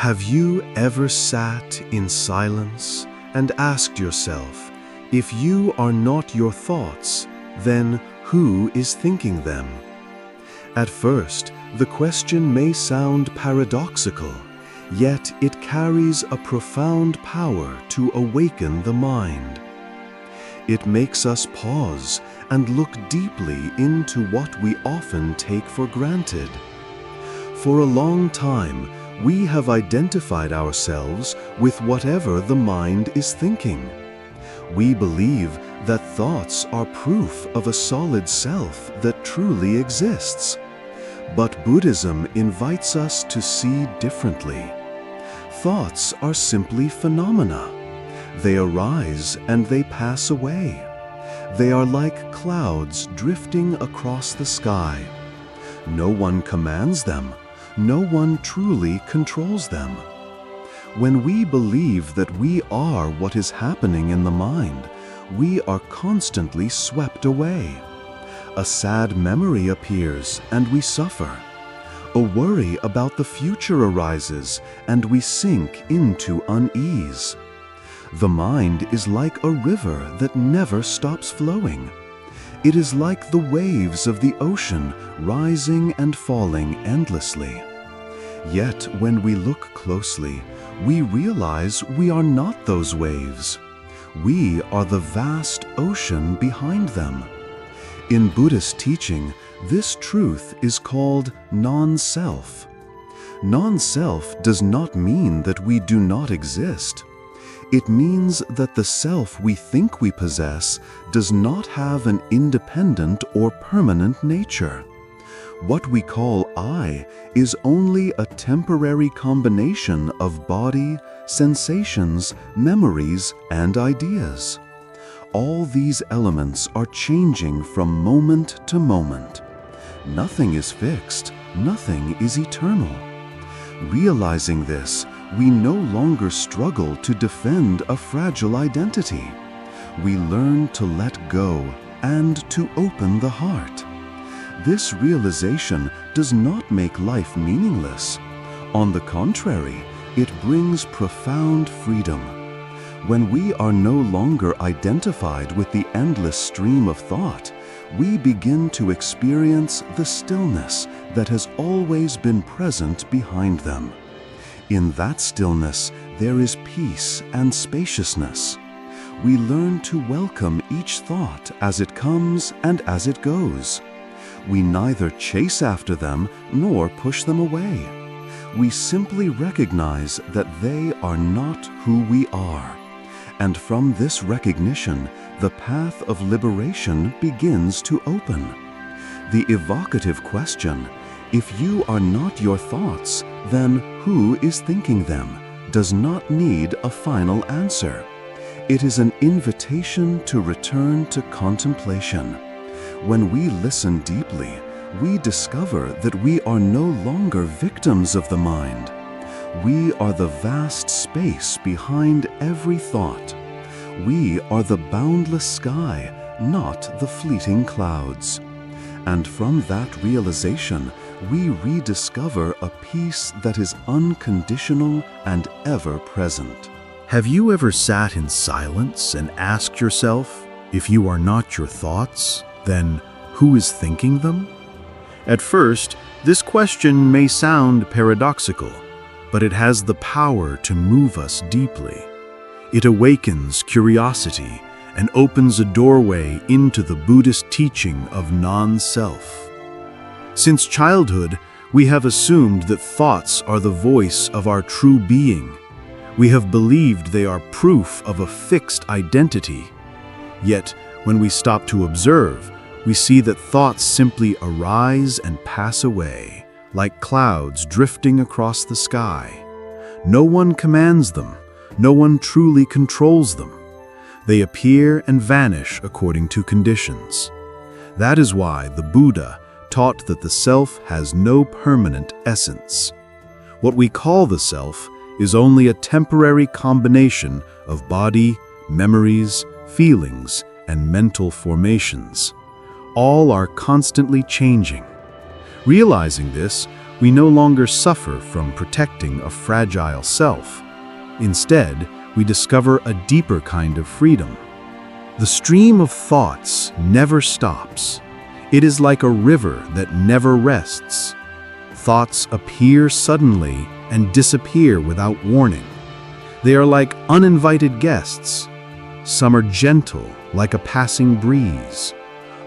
Have you ever sat in silence and asked yourself, if you are not your thoughts, then who is thinking them? At first, the question may sound paradoxical, yet it carries a profound power to awaken the mind. It makes us pause and look deeply into what we often take for granted. For a long time, we have identified ourselves with whatever the mind is thinking. We believe that thoughts are proof of a solid self that truly exists. But Buddhism invites us to see differently. Thoughts are simply phenomena. They arise and they pass away. They are like clouds drifting across the sky. No one commands them. No one truly controls them. When we believe that we are what is happening in the mind, we are constantly swept away. A sad memory appears and we suffer. A worry about the future arises and we sink into unease. The mind is like a river that never stops flowing. It is like the waves of the ocean, rising and falling endlessly. Yet when we look closely, we realize we are not those waves. We are the vast ocean behind them. In Buddhist teaching, this truth is called non-self. Non-self does not mean that we do not exist. It means that the self we think we possess does not have an independent or permanent nature. What we call I is only a temporary combination of body, sensations, memories, and ideas. All these elements are changing from moment to moment. Nothing is fixed, nothing is eternal. Realizing this, we no longer struggle to defend a fragile identity. We learn to let go and to open the heart. This realization does not make life meaningless. On the contrary, it brings profound freedom. When we are no longer identified with the endless stream of thought, we begin to experience the stillness that has always been present behind them. In that stillness, there is peace and spaciousness. We learn to welcome each thought as it comes and as it goes. We neither chase after them nor push them away. We simply recognize that they are not who we are. And from this recognition, the path of liberation begins to open. The evocative question, if you are not your thoughts, then who is thinking them, does not need a final answer. It is an invitation to return to contemplation. When we listen deeply, we discover that we are no longer victims of the mind. We are the vast space behind every thought. We are the boundless sky, not the fleeting clouds. And from that realization, we rediscover a peace that is unconditional and ever-present. Have you ever sat in silence and asked yourself, if you are not your thoughts, then who is thinking them? At first, this question may sound paradoxical, but it has the power to move us deeply. It awakens curiosity and opens a doorway into the Buddhist teaching of non-self. Since childhood, we have assumed that thoughts are the voice of our true being. We have believed they are proof of a fixed identity. Yet, when we stop to observe, we see that thoughts simply arise and pass away, like clouds drifting across the sky. No one commands them. No one truly controls them. They appear and vanish according to conditions. That is why the Buddha taught that the self has no permanent essence. What we call the self is only a temporary combination of body, memories, feelings, and mental formations. All are constantly changing. Realizing this, we no longer suffer from protecting a fragile self. Instead, we discover a deeper kind of freedom. The stream of thoughts never stops. It is like a river that never rests. Thoughts appear suddenly and disappear without warning. They are like uninvited guests. Some are gentle, like a passing breeze.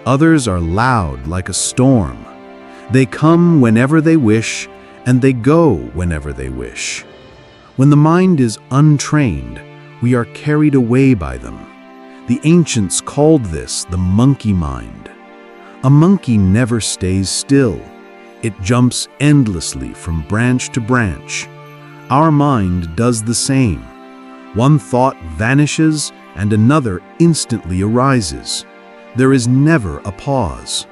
Others are loud, like a storm. They come whenever they wish, and they go whenever they wish. When the mind is untrained, we are carried away by them. The ancients called this the monkey mind. A monkey never stays still. It jumps endlessly from branch to branch. Our mind does the same. One thought vanishes and another instantly arises. There is never a pause.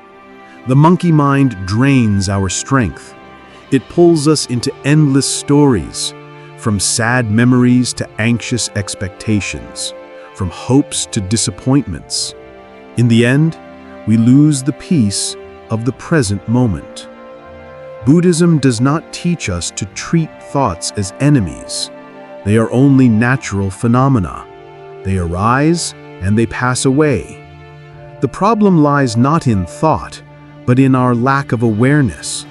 The monkey mind drains our strength. It pulls us into endless stories, from sad memories to anxious expectations, from hopes to disappointments. In the end, we lose the peace of the present moment. Buddhism does not teach us to treat thoughts as enemies. They are only natural phenomena. They arise and they pass away. The problem lies not in thought, but in our lack of awareness.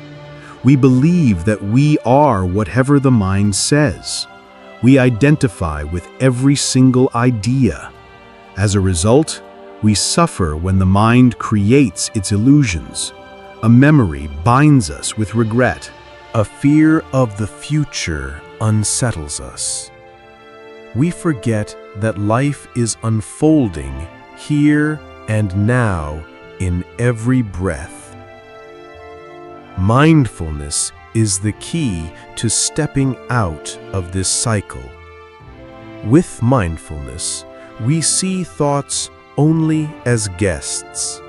We believe that we are whatever the mind says. We identify with every single idea. As a result, we suffer when the mind creates its illusions. A memory binds us with regret. A fear of the future unsettles us. We forget that life is unfolding here and now in every breath. Mindfulness is the key to stepping out of this cycle. With mindfulness, we see thoughts only as guests.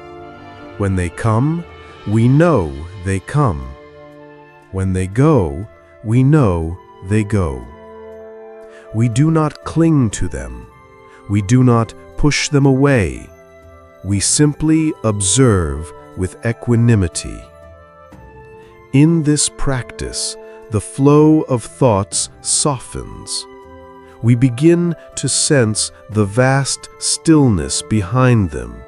When they come, we know they come. When they go, we know they go. We do not cling to them. We do not push them away. We simply observe with equanimity. In this practice, the flow of thoughts softens. We begin to sense the vast stillness behind them.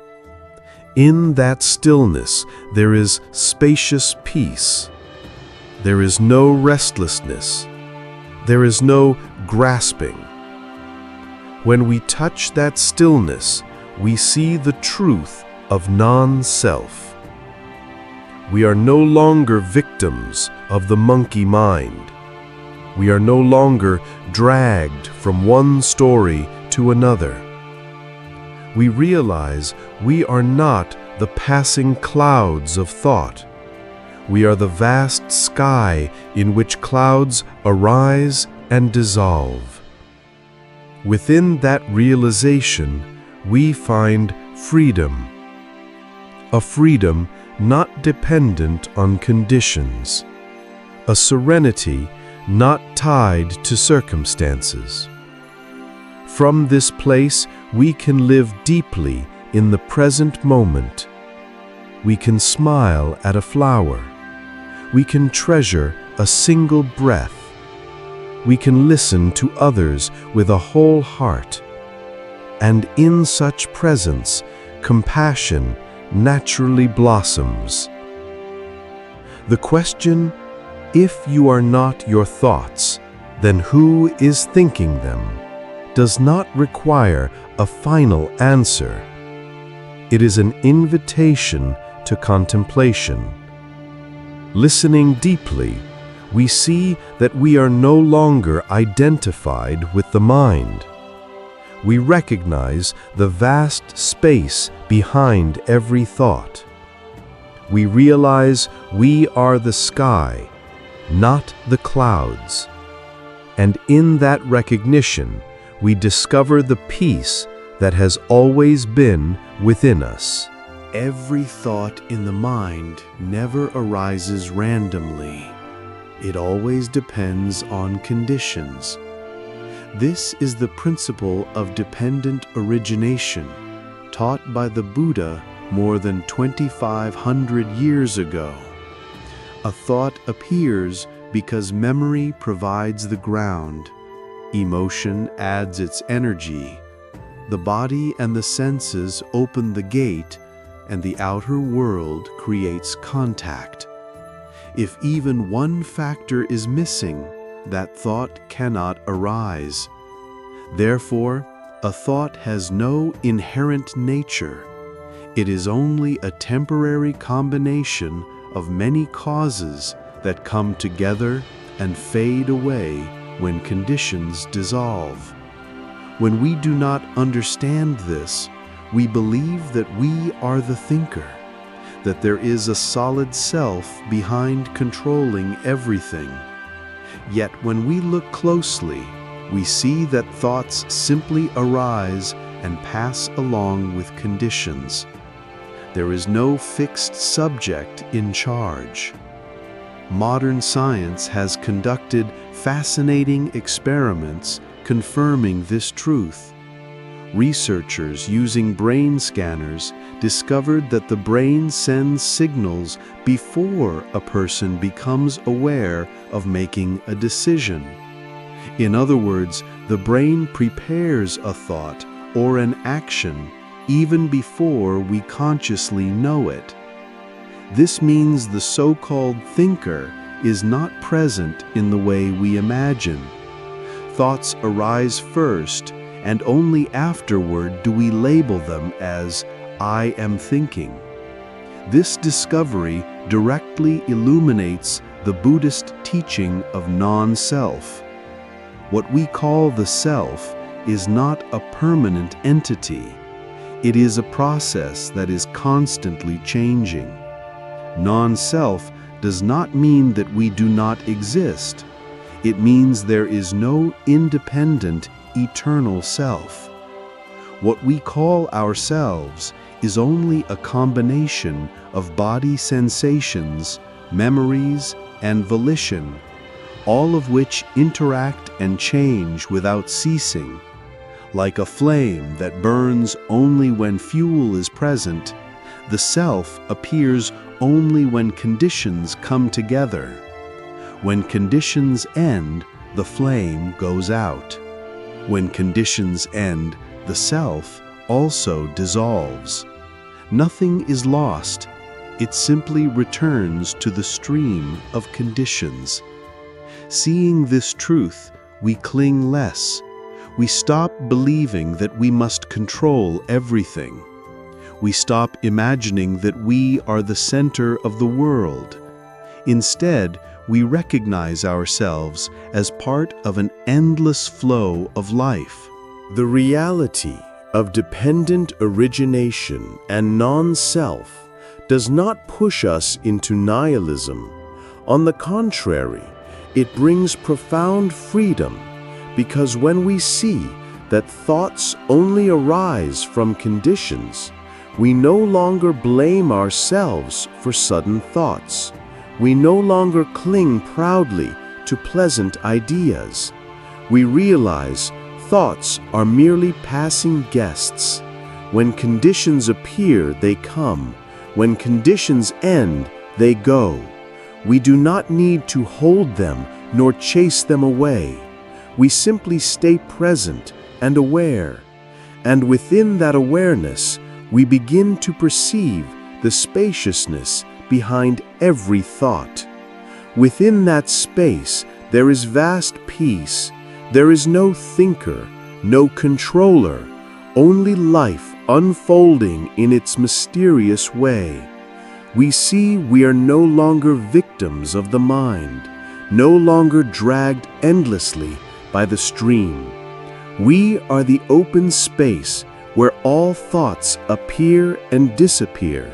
In that stillness, there is spacious peace. There is no restlessness. There is no grasping. When we touch that stillness, we see the truth of non-self. We are no longer victims of the monkey mind. We are no longer dragged from one story to another. We realize we are not the passing clouds of thought. We are the vast sky in which clouds arise and dissolve. Within that realization, we find freedom. A freedom not dependent on conditions. A serenity not tied to circumstances. From this place, we can live deeply in the present moment. We can smile at a flower. We can treasure a single breath. We can listen to others with a whole heart. And in such presence, compassion naturally blossoms. The question, if you are not your thoughts, then who is thinking them, does not require a final answer. It is an invitation to contemplation. Listening deeply, we see that we are no longer identified with the mind. We recognize the vast space behind every thought. We realize we are the sky, not the clouds. And in that recognition, we discover the peace that has always been within us. Every thought in the mind never arises randomly. It always depends on conditions. This is the principle of dependent origination, taught by the Buddha more than 2,500 years ago. A thought appears because memory provides the ground. Emotion adds its energy. The body and the senses open the gate, and the outer world creates contact. If even one factor is missing, that thought cannot arise. Therefore, a thought has no inherent nature. It is only a temporary combination of many causes that come together and fade away when conditions dissolve. When we do not understand this, we believe that we are the thinker, that there is a solid self behind controlling everything. Yet when we look closely, we see that thoughts simply arise and pass along with conditions. There is no fixed subject in charge. Modern science has conducted fascinating experiments confirming this truth. Researchers using brain scanners discovered that the brain sends signals before a person becomes aware of making a decision. In other words, the brain prepares a thought or an action even before we consciously know it. This means the so-called thinker is not present in the way we imagine. Thoughts arise first, and only afterward do we label them as "I am thinking." This discovery directly illuminates the Buddhist teaching of non-self. What we call the self is not a permanent entity. It is a process that is constantly changing. Non-self does not mean that we do not exist. It means there is no independent, eternal self. What we call ourselves is only a combination of body sensations, memories, and volition, all of which interact and change without ceasing. Like a flame that burns only when fuel is present, the self appears only when conditions come together. When conditions end, the flame goes out. When conditions end, the self also dissolves. Nothing is lost. It simply returns to the stream of conditions. Seeing this truth, we cling less. We stop believing that we must control everything. We stop imagining that we are the center of the world. Instead, we recognize ourselves as part of an endless flow of life. The reality of dependent origination and non-self does not push us into nihilism. On the contrary, it brings profound freedom, because when we see that thoughts only arise from conditions, we no longer blame ourselves for sudden thoughts. We no longer cling proudly to pleasant ideas. We realize thoughts are merely passing guests. When conditions appear, they come. When conditions end, they go. We do not need to hold them nor chase them away. We simply stay present and aware. And within that awareness, we begin to perceive the spaciousness behind every thought. Within that space, there is vast peace. There is no thinker, no controller, only life unfolding in its mysterious way. We see we are no longer victims of the mind, no longer dragged endlessly by the stream. We are the open space where all thoughts appear and disappear.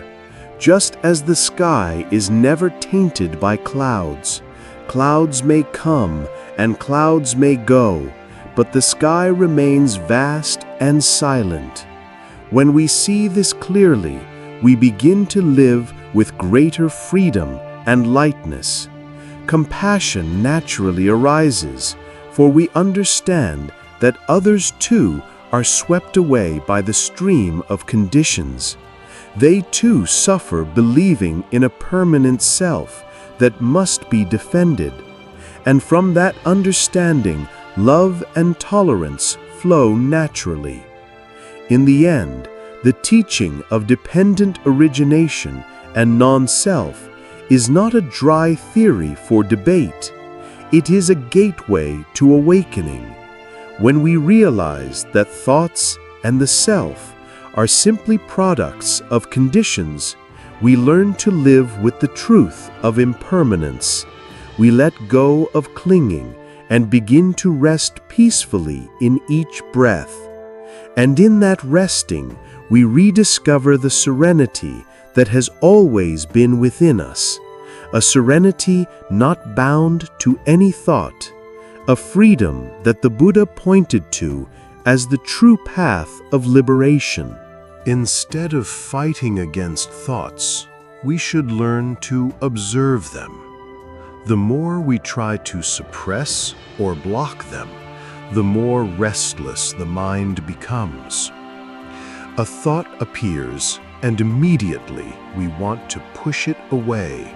Just as the sky is never tainted by clouds. Clouds may come and clouds may go, but the sky remains vast and silent. When we see this clearly, we begin to live with greater freedom and lightness. Compassion naturally arises, for we understand that others too are swept away by the stream of conditions. They too suffer believing in a permanent self that must be defended. And from that understanding, love and tolerance flow naturally. In the end, the teaching of dependent origination and non-self is not a dry theory for debate. It is a gateway to awakening. When we realize that thoughts and the self are simply products of conditions, we learn to live with the truth of impermanence. We let go of clinging and begin to rest peacefully in each breath. And in that resting, we rediscover the serenity that has always been within us, a serenity not bound to any thought, a freedom that the Buddha pointed to as the true path of liberation. Instead of fighting against thoughts, we should learn to observe them. The more we try to suppress or block them, the more restless the mind becomes. A thought appears, and immediately we want to push it away.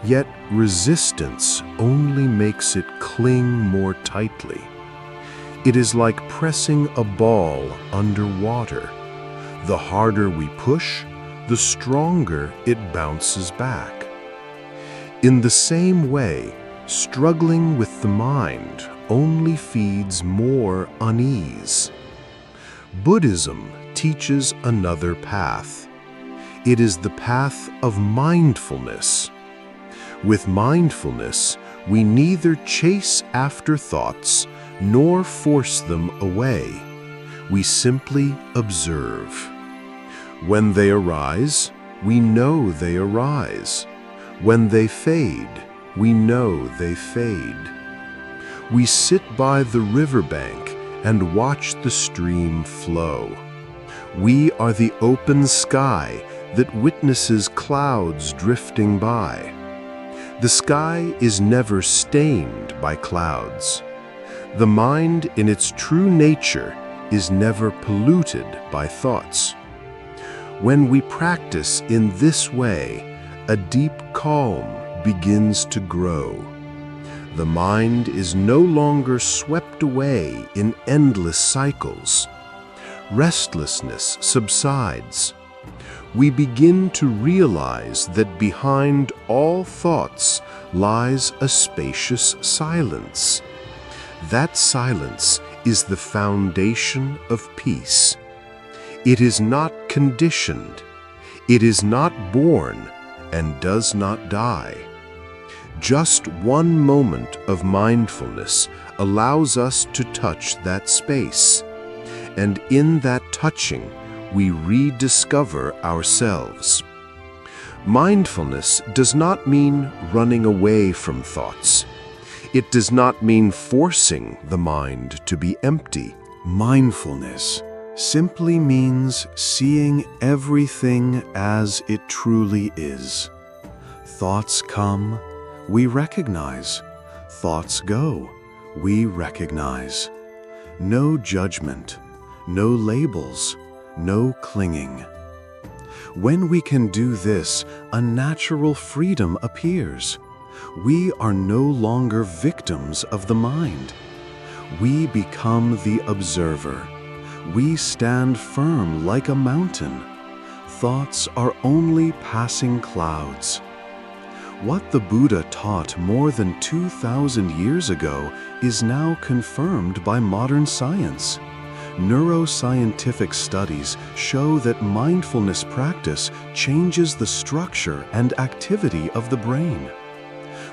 Yet resistance only makes it cling more tightly. It is like pressing a ball underwater. The harder we push, the stronger it bounces back. In the same way, struggling with the mind only feeds more unease. Buddhism teaches another path. It is the path of mindfulness. With mindfulness, we neither chase after thoughts nor force them away. We simply observe. When they arise, we know they arise. When they fade, we know they fade. We sit by the riverbank and watch the stream flow. We are the open sky that witnesses clouds drifting by. The sky is never stained by clouds. The mind in its true nature is never polluted by thoughts. When we practice in this way, a deep calm begins to grow. The mind is no longer swept away in endless cycles. Restlessness subsides. We begin to realize that behind all thoughts lies a spacious silence. That silence is the foundation of peace. It is not conditioned. It is not born and does not die. Just one moment of mindfulness allows us to touch that space. And in that touching, we rediscover ourselves. Mindfulness does not mean running away from thoughts. It does not mean forcing the mind to be empty. Mindfulness simply means seeing everything as it truly is. Thoughts come, we recognize. Thoughts go, we recognize. No judgment, no labels, no clinging. When we can do this, a natural freedom appears. We are no longer victims of the mind. We become the observer. We stand firm like a mountain. Thoughts are only passing clouds. What the Buddha taught more than 2,000 years ago is now confirmed by modern science. Neuroscientific studies show that mindfulness practice changes the structure and activity of the brain.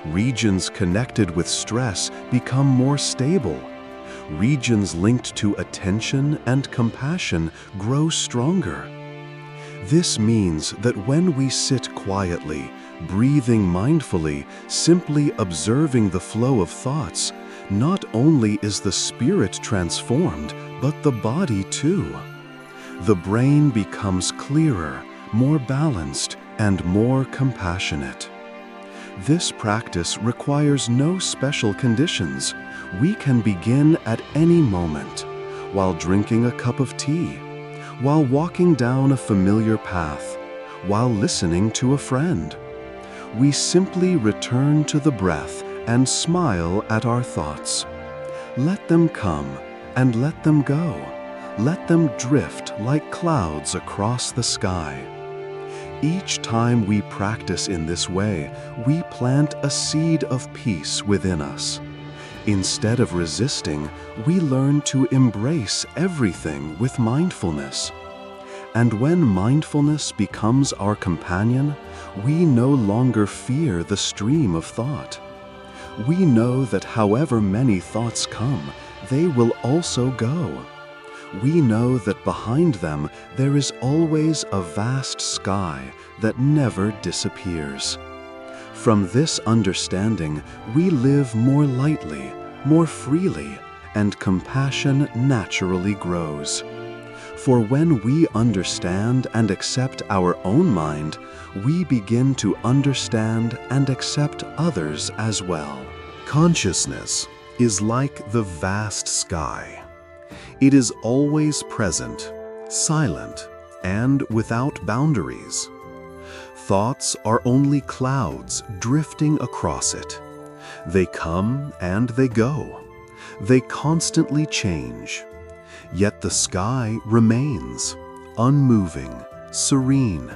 Regions connected with stress become more stable. Regions linked to attention and compassion grow stronger. This means that when we sit quietly, breathing mindfully, simply observing the flow of thoughts, not only is the spirit transformed, but the body too. The brain becomes clearer, more balanced, and more compassionate. This practice requires no special conditions. We can begin at any moment, while drinking a cup of tea, while walking down a familiar path, while listening to a friend. we simply return to the breath and smile at our thoughts. Let them come and let them go. Let them drift like clouds across the sky. Each time we practice in this way, we plant a seed of peace within us. Instead of resisting, we learn to embrace everything with mindfulness. And when mindfulness becomes our companion, we no longer fear the stream of thought. We know that however many thoughts come, they will also go. We know that behind them there is always a vast sky that never disappears. From this understanding, we live more lightly, more freely, and compassion naturally grows. For when we understand and accept our own mind, we begin to understand and accept others as well. Consciousness is like the vast sky. It is always present, silent, and without boundaries. Thoughts are only clouds drifting across it. They come and they go. They constantly change. Yet the sky remains, unmoving, serene,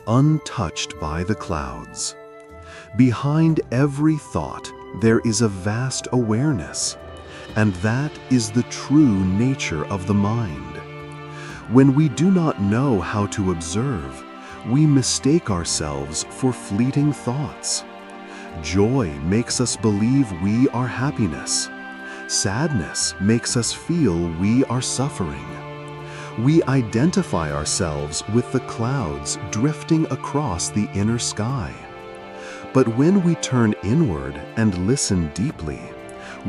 untouched by the clouds. Behind every thought, there is a vast awareness, and that is the true nature of the mind. When we do not know how to observe, we mistake ourselves for fleeting thoughts. Joy makes us believe we are happiness. Sadness makes us feel we are suffering. We identify ourselves with the clouds drifting across the inner sky. But when we turn inward and listen deeply,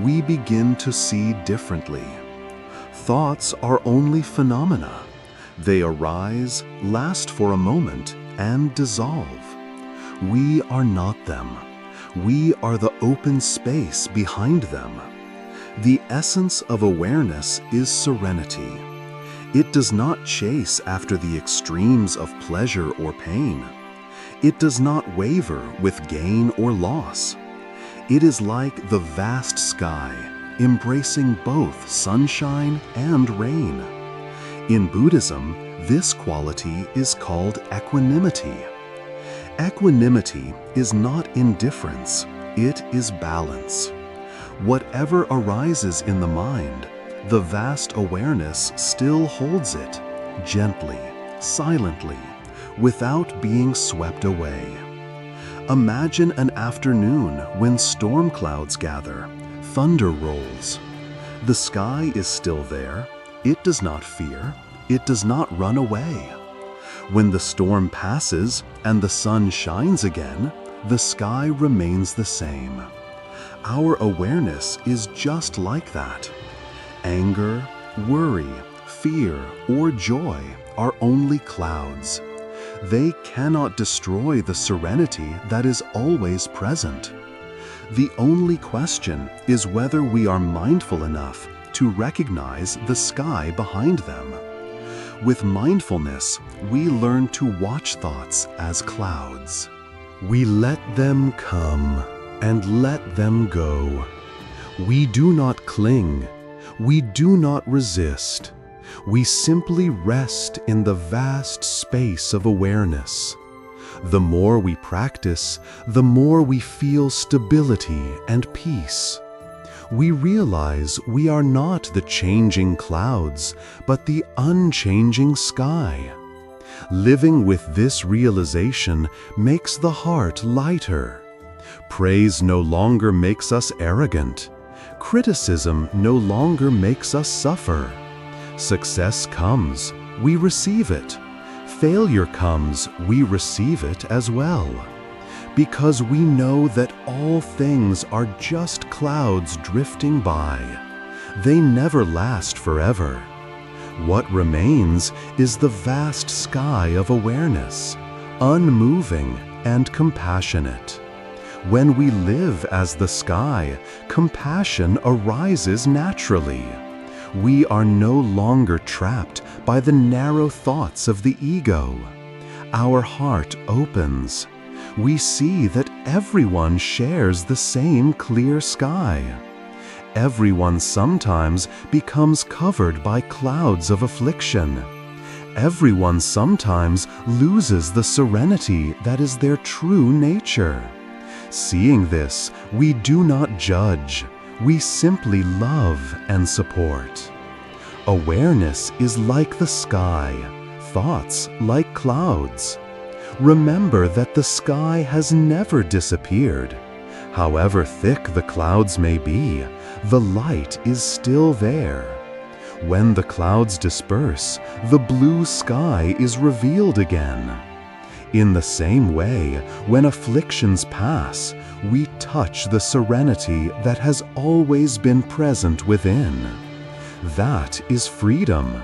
we begin to see differently. Thoughts are only phenomena. They arise, last for a moment, and dissolve. We are not them. We are the open space behind them. The essence of awareness is serenity. It does not chase after the extremes of pleasure or pain. It does not waver with gain or loss. It is like the vast sky, embracing both sunshine and rain. In Buddhism, this quality is called equanimity. Equanimity is not indifference, it is balance. Whatever arises in the mind, the vast awareness still holds it, gently, silently, without being swept away. Imagine an afternoon when storm clouds gather, thunder rolls. The sky is still there. It does not fear. It does not run away. When the storm passes and the sun shines again, the sky remains the same. Our awareness is just like that. Anger, worry, fear, or joy are only clouds. They cannot destroy the serenity that is always present. The only question is whether we are mindful enough to recognize the sky behind them. With mindfulness, we learn to watch thoughts as clouds. We let them come and let them go. We do not cling. We do not resist. We simply rest in the vast space of awareness. The more we practice, the more we feel stability and peace. We realize we are not the changing clouds, but the unchanging sky. Living with this realization makes the heart lighter. Praise no longer makes us arrogant. Criticism no longer makes us suffer. Success comes, we receive it. Failure comes, we receive it as well. Because we know that all things are just clouds drifting by. They never last forever. What remains is the vast sky of awareness, unmoving and compassionate. When we live as the sky, compassion arises naturally. We are no longer trapped by the narrow thoughts of the ego. Our heart opens. we see that everyone shares the same clear sky. Everyone sometimes becomes covered by clouds of affliction. Everyone sometimes loses the serenity that is their true nature. Seeing this, we do not judge. We simply love and support. Awareness is like the sky, thoughts like clouds. Remember that the sky has never disappeared. However thick the clouds may be, the light is still there. When the clouds disperse, the blue sky is revealed again. In the same way, when afflictions pass, we touch the serenity that has always been present within. That is freedom.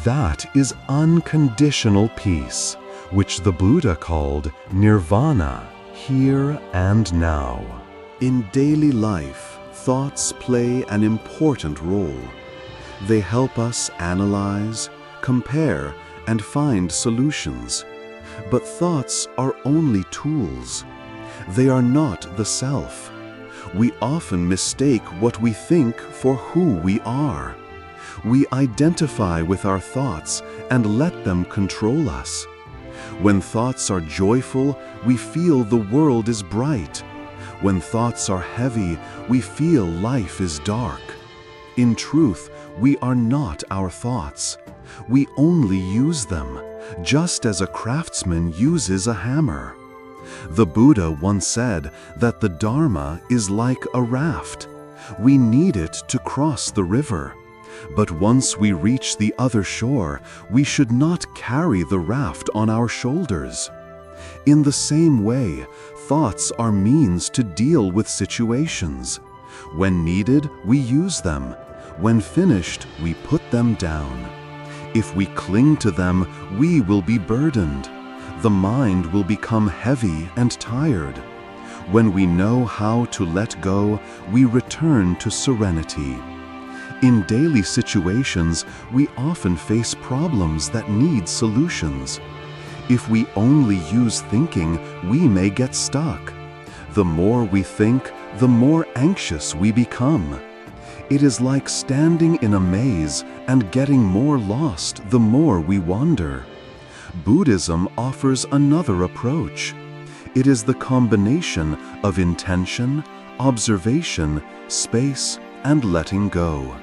That is unconditional peace, which the Buddha called nirvana, here and now. In daily life, thoughts play an important role. They help us analyze, compare, and find solutions. But thoughts are only tools. They are not the self. We often mistake what we think for who we are. We identify with our thoughts and let them control us. When thoughts are joyful, we feel the world is bright. When thoughts are heavy, we feel life is dark. In truth, we are not our thoughts. We only use them, just as a craftsman uses a hammer. The Buddha once said that the Dharma is like a raft. We need it to cross the river. But once we reach the other shore, we should not carry the raft on our shoulders. In the same way, thoughts are means to deal with situations. When needed, we use them. When finished, we put them down. If we cling to them, we will be burdened. The mind will become heavy and tired. When we know how to let go, we return to serenity. In daily situations, we often face problems that need solutions. If we only use thinking, we may get stuck. The more we think, the more anxious we become. It is like standing in a maze and getting more lost the more we wander. Buddhism offers another approach. It is the combination of intention, observation, space, and letting go.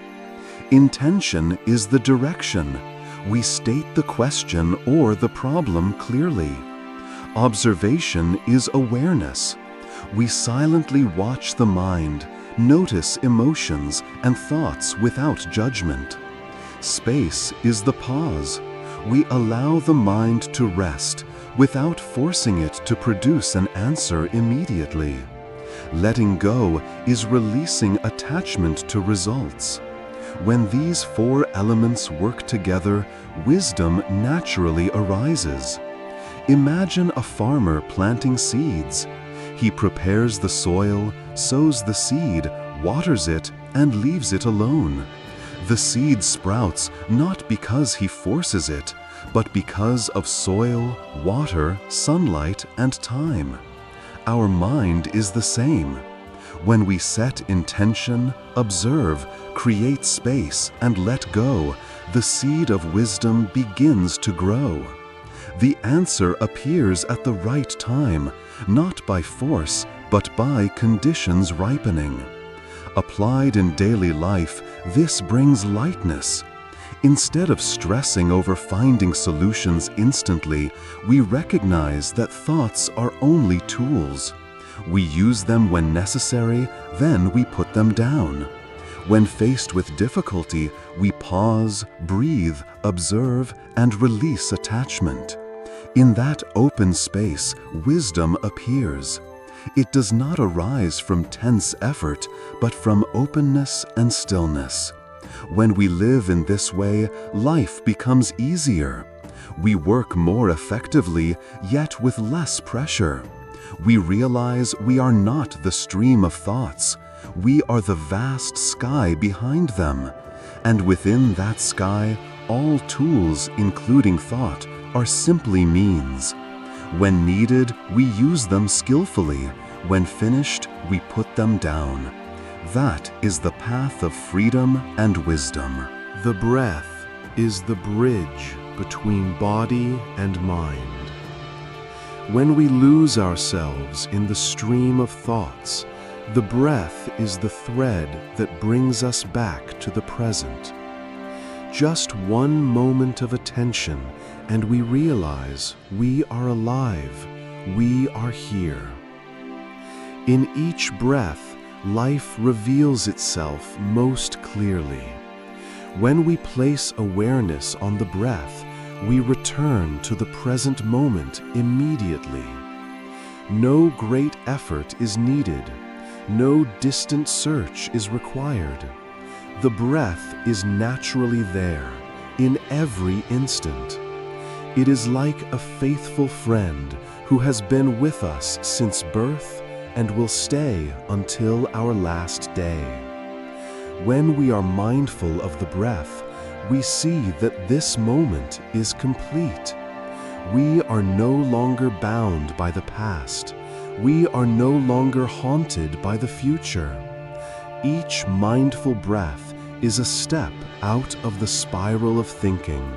Intention is the direction. We state the question or the problem clearly. Observation is awareness. We silently watch the mind, notice emotions and thoughts without judgment. Space is the pause. We allow the mind to rest without forcing it to produce an answer immediately. Letting go is releasing attachment to results. When these four elements work together, wisdom naturally arises. Imagine a farmer planting seeds. He prepares the soil, sows the seed, waters it, and leaves it alone. The seed sprouts not because he forces it, but because of soil, water, sunlight, and time. Our mind is the same. When we set intention, observe, create space, and let go, the seed of wisdom begins to grow. The answer appears at the right time, not by force, but by conditions ripening. Applied in daily life, this brings lightness. Instead of stressing over finding solutions instantly, we recognize that thoughts are only tools. We use them when necessary, then we put them down. When faced with difficulty, we pause, breathe, observe, and release attachment. In that open space, wisdom appears. It does not arise from tense effort, but from openness and stillness. When we live in this way, life becomes easier. We work more effectively, yet with less pressure. We realize we are not the stream of thoughts. We are the vast sky behind them. And within that sky, all tools, including thought, are simply means. When needed, we use them skillfully. When finished, we put them down. That is the path of freedom and wisdom. The breath is the bridge between body and mind. When we lose ourselves in the stream of thoughts, the breath is the thread that brings us back to the present. Just one moment of attention, and we realize we are alive, we are here. In each breath, life reveals itself most clearly. When we place awareness on the breath, we return to the present moment immediately. No great effort is needed. No distant search is required. The breath is naturally there, in every instant. It is like a faithful friend who has been with us since birth and will stay until our last day. When we are mindful of the breath, we see that this moment is complete. We are no longer bound by the past. We are no longer haunted by the future. Each mindful breath is a step out of the spiral of thinking.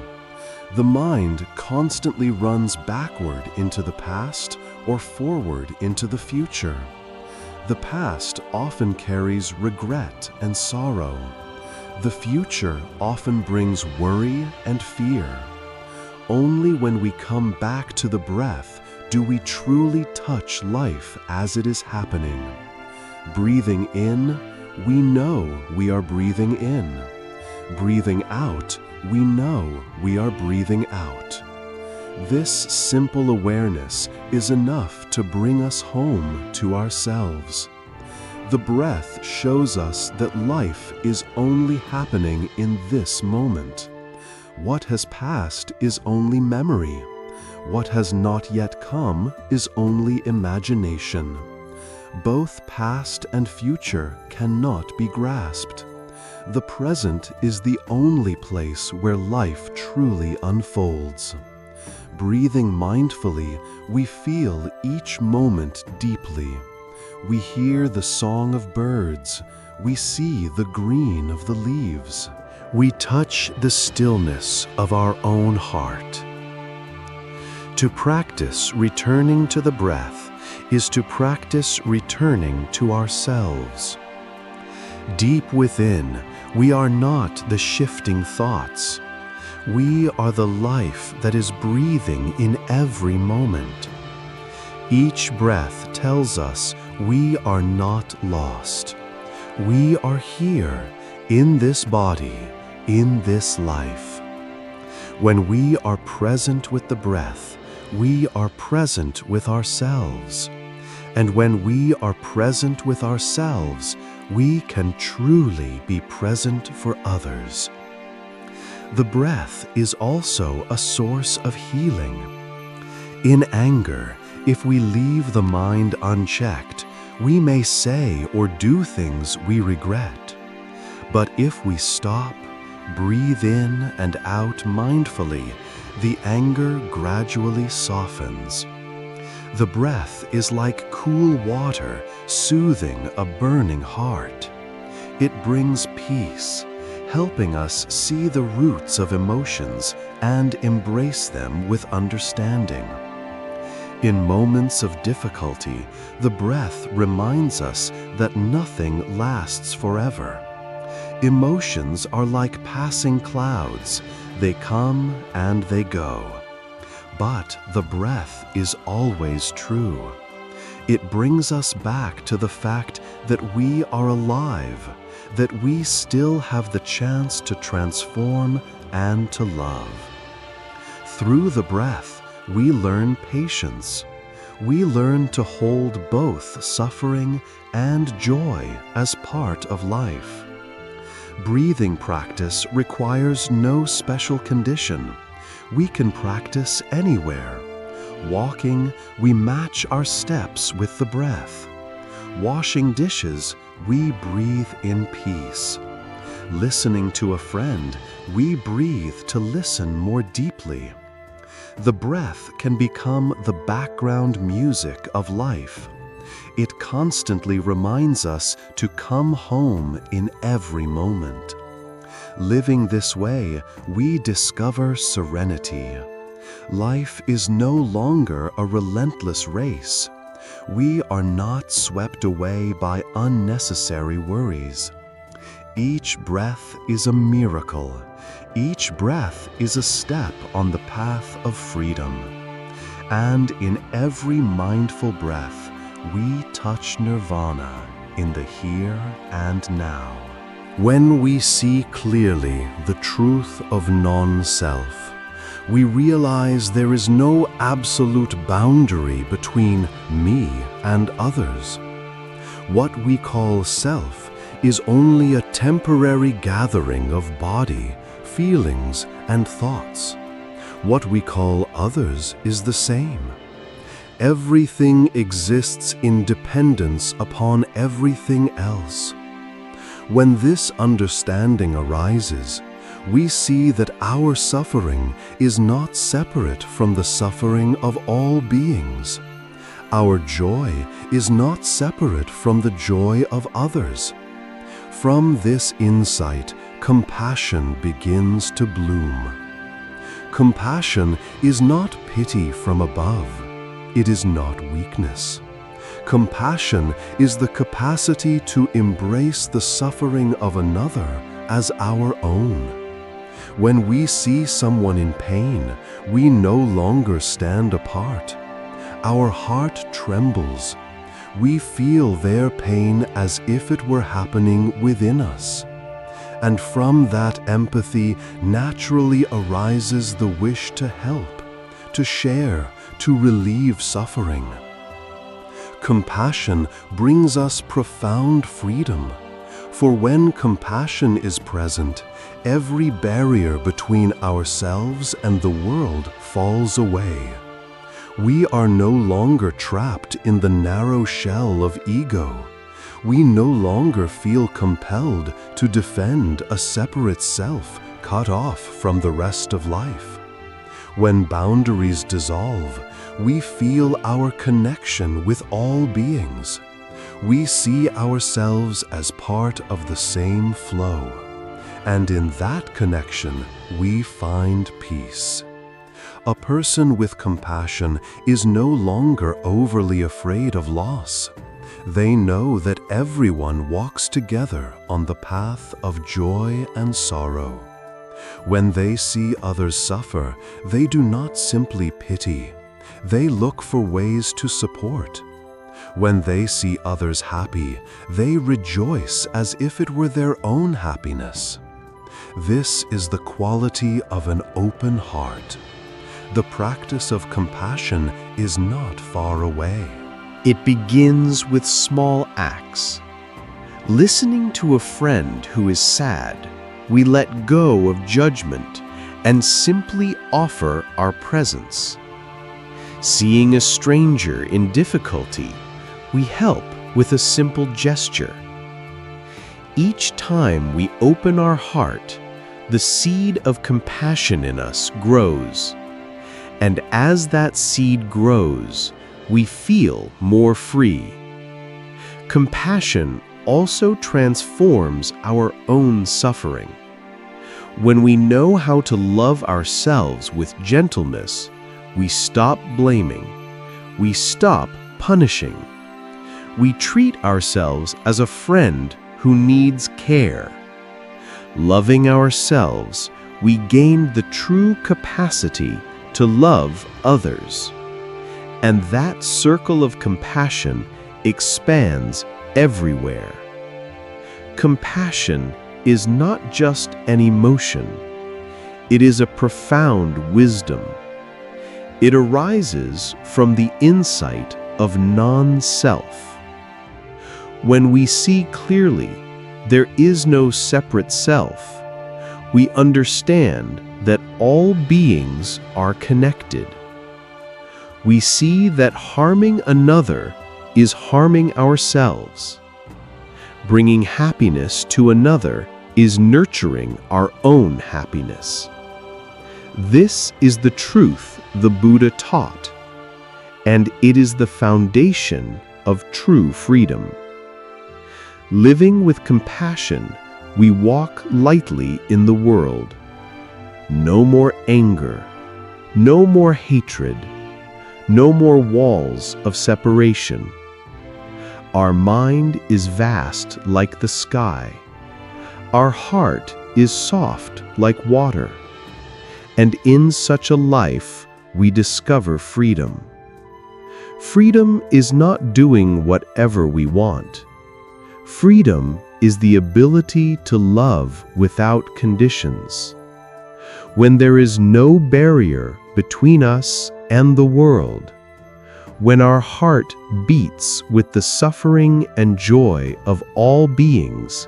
The mind constantly runs backward into the past or forward into the future. The past often carries regret and sorrow. The future often brings worry and fear. Only when we come back to the breath do we truly touch life as it is happening. Breathing in, we know we are breathing in. Breathing out, we know we are breathing out. This simple awareness is enough to bring us home to ourselves. The breath shows us that life is only happening in this moment. What has passed is only memory. What has not yet come is only imagination. Both past and future cannot be grasped. The present is the only place where life truly unfolds. Breathing mindfully, we feel each moment deeply. We hear the song of birds. We see the green of the leaves. We touch the stillness of our own heart. To practice returning to the breath is to practice returning to ourselves. Deep within, we are not the shifting thoughts. We are the life that is breathing in every moment. Each breath tells us we are not lost. We are here, in this body, in this life. When we are present with the breath, we are present with ourselves. And when we are present with ourselves, we can truly be present for others. The breath is also a source of healing. In anger, if we leave the mind unchecked, we may say or do things we regret. But if we stop, breathe in and out mindfully, the anger gradually softens. The breath is like cool water soothing a burning heart. It brings peace, helping us see the roots of emotions and embrace them with understanding. In moments of difficulty, the breath reminds us that nothing lasts forever. Emotions are like passing clouds. They come and they go. But the breath is always true. It brings us back to the fact that we are alive, that we still have the chance to transform and to love. Through the breath, we learn patience. We learn to hold both suffering and joy as part of life. Breathing practice requires no special condition. We can practice anywhere. Walking, we match our steps with the breath. Washing dishes, we breathe in peace. Listening to a friend, we breathe to listen more deeply. The breath can become the background music of life. It constantly reminds us to come home in every moment. Living this way, we discover serenity. Life is no longer a relentless race. We are not swept away by unnecessary worries. Each breath is a miracle. Each breath is a step on the path of freedom. And in every mindful breath, we touch nirvana in the here and now. When we see clearly the truth of non-self, we realize there is no absolute boundary between me and others. What we call self is only a temporary gathering of body, feelings, and thoughts. What we call others is the same. Everything exists in dependence upon everything else. When this understanding arises, we see that our suffering is not separate from the suffering of all beings. Our joy is not separate from the joy of others. From this insight, compassion begins to bloom. Compassion is not pity from above. It is not weakness. Compassion is the capacity to embrace the suffering of another as our own. When we see someone in pain, we no longer stand apart. Our heart trembles. We feel their pain as if it were happening within us. And from that empathy naturally arises the wish to help, to share, to relieve suffering. Compassion brings us profound freedom, for when compassion is present, every barrier between ourselves and the world falls away. We are no longer trapped in the narrow shell of ego. We no longer feel compelled to defend a separate self cut off from the rest of life. When boundaries dissolve, we feel our connection with all beings. We see ourselves as part of the same flow, and in that connection, we find peace. A person with compassion is no longer overly afraid of loss. They know that everyone walks together on the path of joy and sorrow. When they see others suffer, they do not simply pity. They look for ways to support. When they see others happy, they rejoice as if it were their own happiness. This is the quality of an open heart. The practice of compassion is not far away. It begins with small acts. Listening to a friend who is sad, we let go of judgment and simply offer our presence. Seeing a stranger in difficulty, we help with a simple gesture. Each time we open our heart, the seed of compassion in us grows. And as that seed grows, we feel more free. Compassion also transforms our own suffering. When we know how to love ourselves with gentleness, we stop blaming. We stop punishing. We treat ourselves as a friend who needs care. Loving ourselves, we gain the true capacity to love others. And that circle of compassion expands everywhere. Compassion is not just an emotion. It is a profound wisdom. It arises from the insight of non-self. When we see clearly there is no separate self, we understand that all beings are connected. We see that harming another is harming ourselves. Bringing happiness to another is nurturing our own happiness. This is the truth the Buddha taught, and it is the foundation of true freedom. Living with compassion, we walk lightly in the world. No more anger, no more hatred, no more walls of separation. Our mind is vast like the sky. Our heart is soft like water. And in such a life, we discover freedom. Freedom is not doing whatever we want. Freedom is the ability to love without conditions. When there is no barrier between us and the world, when our heart beats with the suffering and joy of all beings,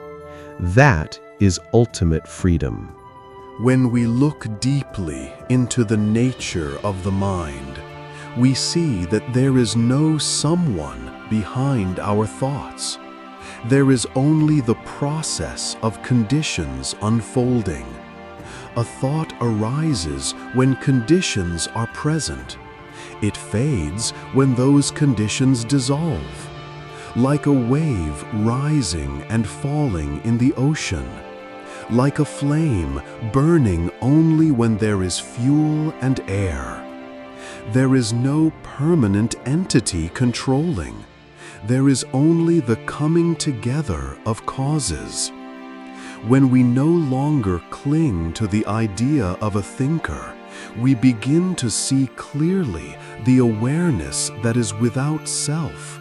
that is ultimate freedom. When we look deeply into the nature of the mind, we see that there is no someone behind our thoughts. There is only the process of conditions unfolding. A thought arises when conditions are present. It fades when those conditions dissolve. Like a wave rising and falling in the ocean. Like a flame burning only when there is fuel and air. There is no permanent entity controlling. There is only the coming together of causes. When we no longer cling to the idea of a thinker, we begin to see clearly the awareness that is without self.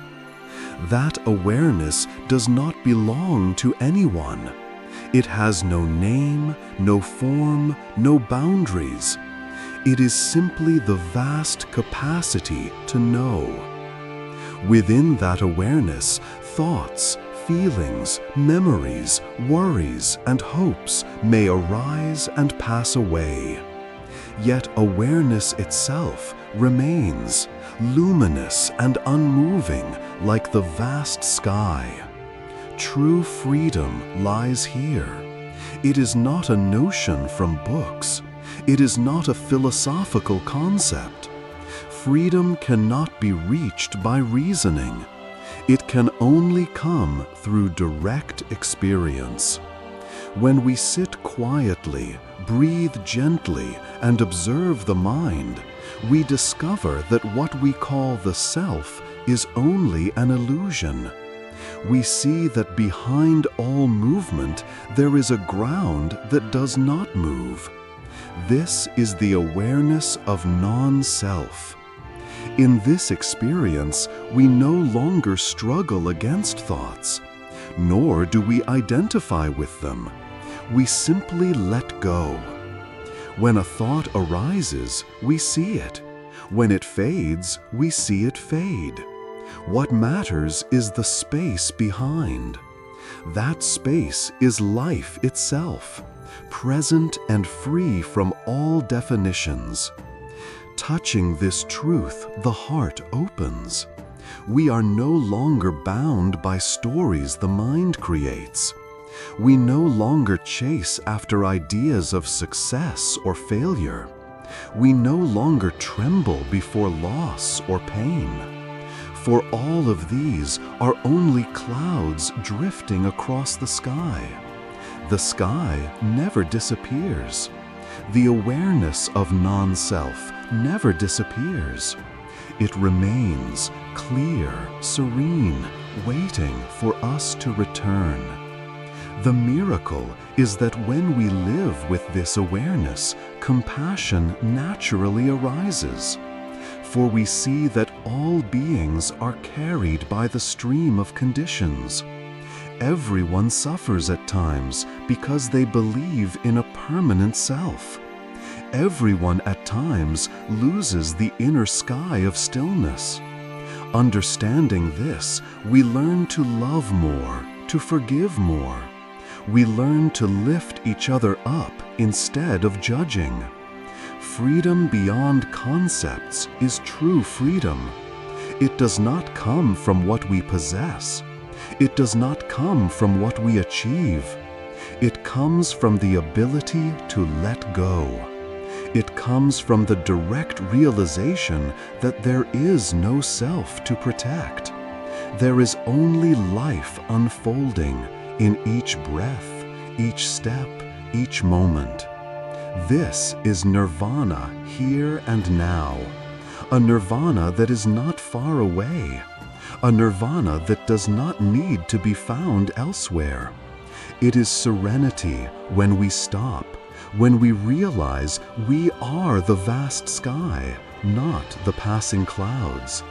That awareness does not belong to anyone. It has no name, no form, no boundaries. It is simply the vast capacity to know. Within that awareness, thoughts, feelings, memories, worries, and hopes may arise and pass away. Yet awareness itself remains, luminous and unmoving like the vast sky. True freedom lies here. It is not a notion from books. It is not a philosophical concept. Freedom cannot be reached by reasoning. It can only come through direct experience. When we sit quietly, breathe gently, and observe the mind, we discover that what we call the self is only an illusion. We see that behind all movement there is a ground that does not move. This is the awareness of non-self. In this experience, we no longer struggle against thoughts, nor do we identify with them. We simply let go. When a thought arises, we see it. When it fades, we see it fade. What matters is the space behind. That space is life itself, present and free from all definitions. Touching this truth, the heart opens. We are no longer bound by stories the mind creates. We no longer chase after ideas of success or failure. We no longer tremble before loss or pain. For all of these are only clouds drifting across the sky. The sky never disappears. The awareness of non-self never disappears. It remains clear, serene, waiting for us to return. The miracle is that when we live with this awareness, compassion naturally arises. For we see that all beings are carried by the stream of conditions. Everyone suffers at times because they believe in a permanent self. Everyone at times loses the inner sky of stillness. Understanding this, we learn to love more, to forgive more. We learn to lift each other up instead of judging. Freedom beyond concepts is true freedom. It does not come from what we possess. It does not come from what we achieve. It comes from the ability to let go. It comes from the direct realization that there is no self to protect. There is only life unfolding in each breath, each step, each moment. This is nirvana here and now, a nirvana that is not far away, a nirvana that does not need to be found elsewhere. It is serenity when we stop, when we realize we are the vast sky, not the passing clouds.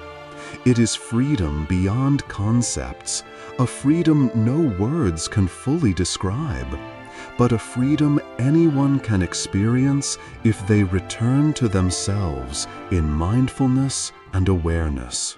It is freedom beyond concepts, a freedom no words can fully describe, but a freedom anyone can experience if they return to themselves in mindfulness and awareness.